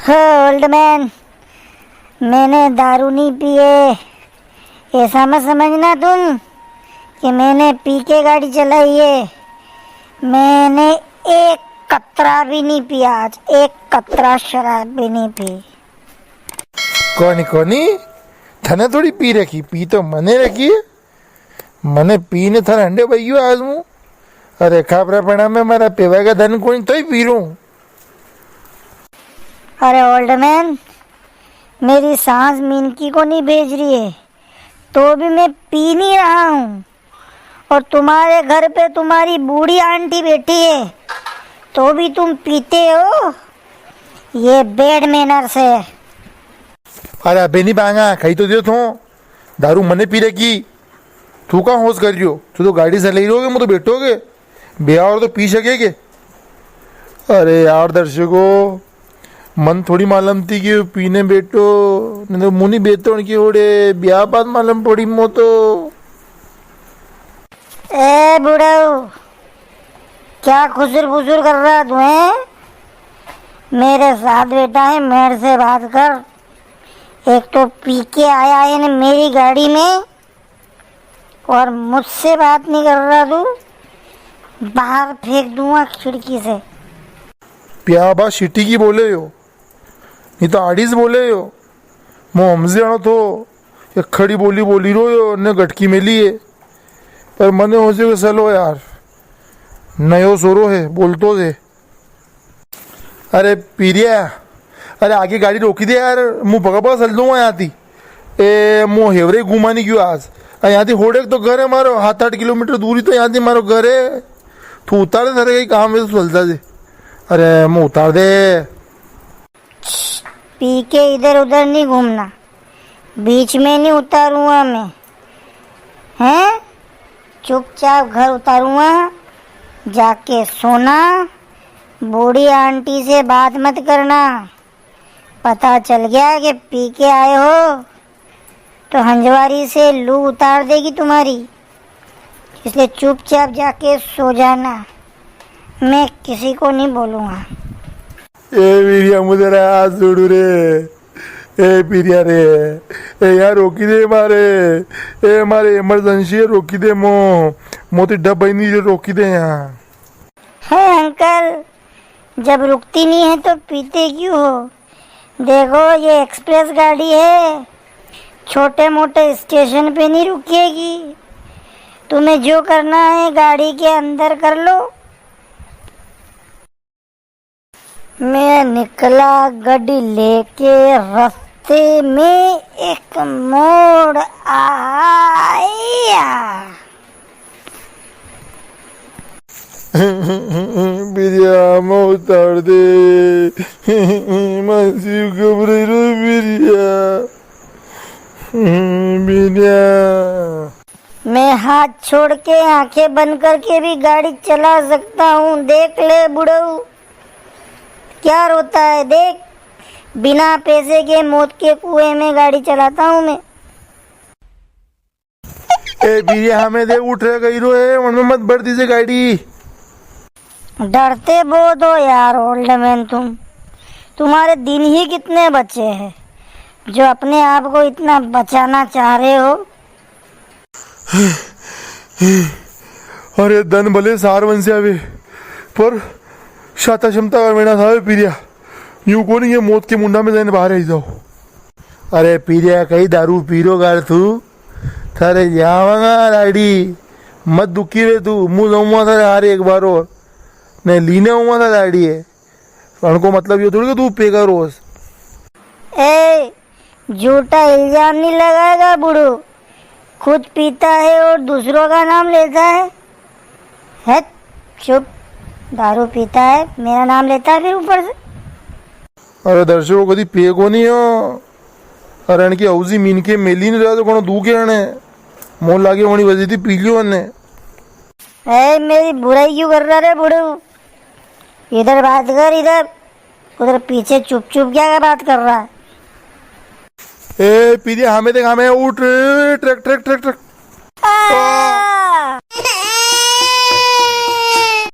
Old man, मैंने दारू नहीं पी है, ऐसा मत समझना तुम कि मैंने पी के गाड़ी चलाई है। मैंने एक कतरा भी नहीं पिया आज, एक कतरा शराब भी नहीं पी। कोनी थने थोड़ी पी रखी, पी तो मने रखी है। मने पीने थारे अंडे भाईयो आज हूँ। अरे खाबरा पड़ा में मारा पेवा का धन कोई तो ही पी रू। अरे ओल्ड मैन, मेरी सांस मिनकी को नहीं भेज रही है तो भी मैं पी नहीं रहा हूँ। और तुम्हारे घर पे तुम्हारी बूढ़ी आंटी बैठी है तो भी तुम पीते हो, ये बैड मैनर्स है। अरे अबे नहीं बांगा खाई तो दियो थो दारू मने पी रखी। तू कहाँ होश कर रही हो? तू तो गाड़ी से ले रहोगे, मुझे तो बैठोगे ब्याह और तो पी सकेगे। अरे यार दर्शकों, मन थोड़ी मालूम थी कि पीने बैठो, नहीं तो मुनी बेतो उनकी ओड़े ब्याह बाद मालूम पड़ी मो तो। ए बुढ़ऊ, क्या खुसुर फुसुर कर रहा तू है? मेरे साथ बैठा है, मेरे से बात कर। एक तो पी के आया है ना मेरी गाड़ी में, और मुझसे बात नहीं कर रहा तू, बाहर फेंक दूंगा खिड़की से। प्या बा सिटी की बोले हो, नहीं तो आड़ीस बोले हो। मो हमसे आनो तो एक खड़ी बोली बोली रो हो ने गटकी में लिए। पर मने हो से सलो यार, नयो सोरो है बोलतो से। अरे पीरिया, अरे आगे गाड़ी रोकी दे यार, मुँह पका चल दूंगा यहाँ थी। ए मो हेवरे घुमानी क्यों आज? यहाँ थी होड़े तो घर है मारो, 7-8 किलोमीटर दूरी तो यहाँ थी मारो घर है। तू उतार दे सारे कहीं काम है तो चलता दे। अरे मुँह उतार दे। पी के इधर उधर नहीं घूमना, बीच में नहीं उतारूंगा मैं, हैं? चुपचाप घर उतारूंगा, जाके सोना। बूढ़ी आंटी से बात मत करना, पता चल गया कि पी के आए हो तो हंजवारी से लू उतार देगी तुम्हारी। इसलिए चुपचाप जाके सो जाना, मैं किसी को नहीं बोलूँगा। ए पीरिया मुझे हाथ जोड़ू रे। ए पीरिया रे, ए यार रोकी दे मारे, ए मारे इमरजेंसी है रोकी दे। मोती डब बनी रोकी दे यहाँ। है अंकल, जब रुकती नहीं है तो पीते क्यों हो? देखो ये एक्सप्रेस गाड़ी है, छोटे मोटे स्टेशन पे नहीं रुकेगी। तुम्हें जो करना है गाड़ी के अंदर कर लो। मैं निकला गाड़ी लेके, रास्ते में एक मोड़ आया। पीरिया मैं उतार दे, मानसी घबरे रो पीरिया। पीरिया मैं हाथ छोड़ के आंखें बंद करके भी गाड़ी चला सकता हूँ, देख ले बुढ़ऊ। क्या रोता है देख, बिना पैसे के मौत के कुएं में गाड़ी चलाता हूँ मैं। ए पीरिया हमें दे उठ रहे गई रो है, मन में मत बढ़ दीजिए गाड़ी। डरते बहुत हो यार ओल्ड मैन तुम। तुम्हारे दिन ही कितने बचे हैं जो अपने आप को इतना बचाना चाह रहे हो? अरे धन भले सार बन से आवे, पर क्षमता क्षमता मेरा था पीरिया। यूं को नहीं ये मौत के मुंडा में जाने बाहर ही जाओ। अरे पीरिया कहीं दारू पीरो गार तू थारे जावांगा लाड़ी, मत दुखी रे तू। मुँह जाऊंगा थारे हार एक बार और नहीं लीने हुआ था लाड़ी है। उनको मतलब ये थोड़ी कि तू पेगा रोज। ए झूठा इल्जाम नहीं लगाएगा बुढ़ू, खुद पीता है और दूसरों का नाम लेता है? चुप, दारू पीता है मेरा नाम लेता है फिर ऊपर से। अरे दर्शकों कभी पेगो नहीं हो। अरे इनकी हौजी मीन के मेली नहीं रहा तो कोनो दू के आने मोल लागे वही वजह थी पी लियो ने। ए मेरी बुराई क्यों कर रहा रे बुढ़ू? इधर बात कर, इधर उधर पीछे चुप चुप क्या बात कर रहा है? ए पीरिया हमें देख, हमें उठ ट्रक ट्रक ट्रक ट्रक।